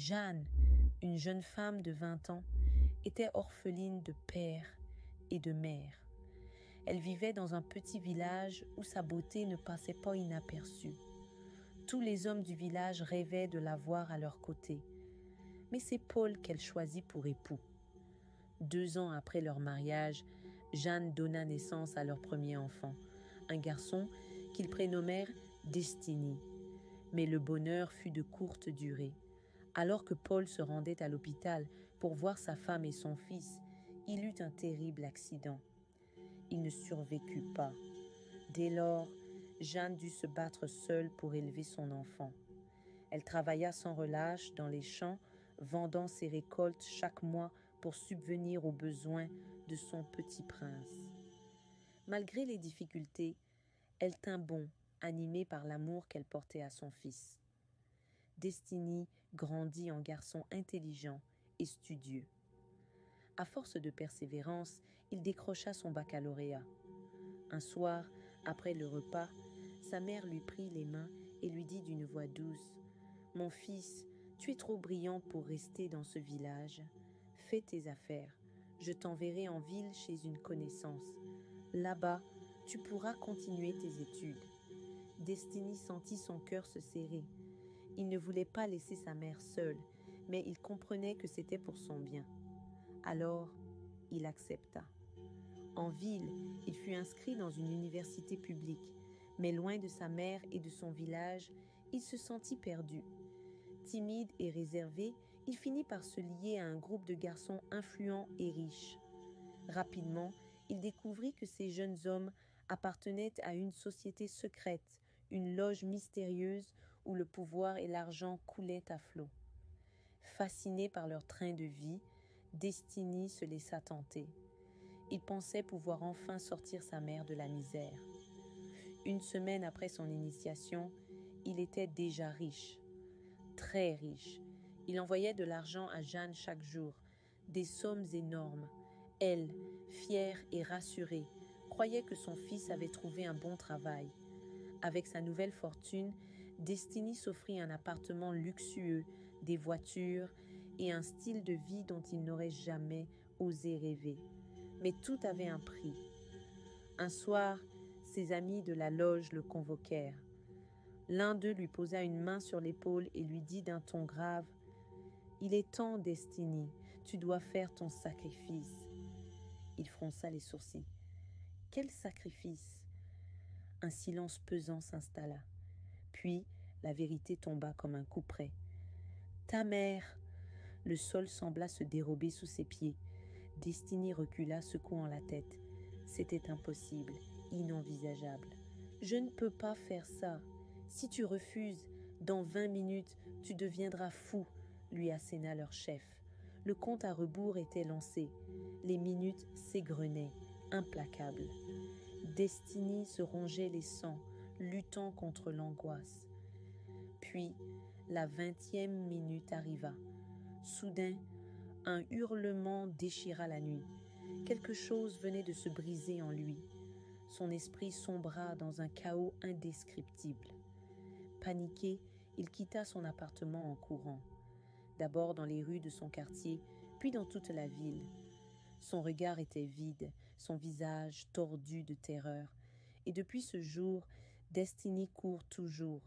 Jeanne, une jeune femme de 20 ans, était orpheline de père et de mère. Elle vivait dans un petit village où sa beauté ne passait pas inaperçue. Tous les hommes du village rêvaient de la voir à leur côté. Mais c'est Paul qu'elle choisit pour époux. 2 ans après leur mariage, Jeanne donna naissance à leur premier enfant, un garçon qu'ils prénommèrent Destiny. Mais le bonheur fut de courte durée. Alors que Paul se rendait à l'hôpital pour voir sa femme et son fils, il eut un terrible accident. Il ne survécut pas. Dès lors, Jeanne dut se battre seule pour élever son enfant. Elle travailla sans relâche dans les champs, vendant ses récoltes chaque mois pour subvenir aux besoins de son petit prince. Malgré les difficultés, elle tint bon, animée par l'amour qu'elle portait à son fils. Destiny grandit en garçon intelligent et studieux. À force de persévérance, il décrocha son baccalauréat. Un soir, après le repas, sa mère lui prit les mains et lui dit d'une voix douce : « Mon fils, tu es trop brillant pour rester dans ce village. Fais tes affaires. Je t'enverrai en ville chez une connaissance. Là-bas, tu pourras continuer tes études. » Destiny sentit son cœur se serrer. Il ne voulait pas laisser sa mère seule, mais il comprenait que c'était pour son bien. Alors, il accepta. En ville, il fut inscrit dans une université publique, mais loin de sa mère et de son village, il se sentit perdu. Timide et réservé, il finit par se lier à un groupe de garçons influents et riches. Rapidement, il découvrit que ces jeunes hommes appartenaient à une société secrète, une loge mystérieuse où le pouvoir et l'argent coulaient à flot. Fasciné par leur train de vie, Destiny se laissa tenter. Il pensait pouvoir enfin sortir sa mère de la misère. Une semaine après son initiation, il était déjà riche, très riche. Il envoyait de l'argent à Jeanne chaque jour, des sommes énormes. Elle, fière et rassurée, croyait que son fils avait trouvé un bon travail. Avec sa nouvelle fortune, Destiny s'offrit un appartement luxueux, des voitures et un style de vie dont il n'aurait jamais osé rêver. Mais tout avait un prix. Un soir, ses amis de la loge le convoquèrent. L'un d'eux lui posa une main sur l'épaule et lui dit d'un ton grave : « Il est temps, Destiny, tu dois faire ton sacrifice. » Il fronça les sourcils. « Quel sacrifice ?» Un silence pesant s'installa. Puis, la vérité tomba comme un coup près. « Ta mère !» Le sol sembla se dérober sous ses pieds. Destiny recula, secouant la tête. C'était impossible, inenvisageable. « Je ne peux pas faire ça. Si tu refuses, dans 20 minutes, tu deviendras fou, » lui asséna leur chef. Le compte à rebours était lancé. Les minutes s'égrenaient, implacables. Destiny se rongeait les sangs, luttant contre l'angoisse. Puis, la 20e minute arriva. Soudain, un hurlement déchira la nuit. Quelque chose venait de se briser en lui. Son esprit sombra dans un chaos indescriptible. Paniqué, il quitta son appartement en courant. D'abord dans les rues de son quartier, puis dans toute la ville. Son regard était vide, son visage tordu de terreur. Et depuis ce jour, Destiny court toujours,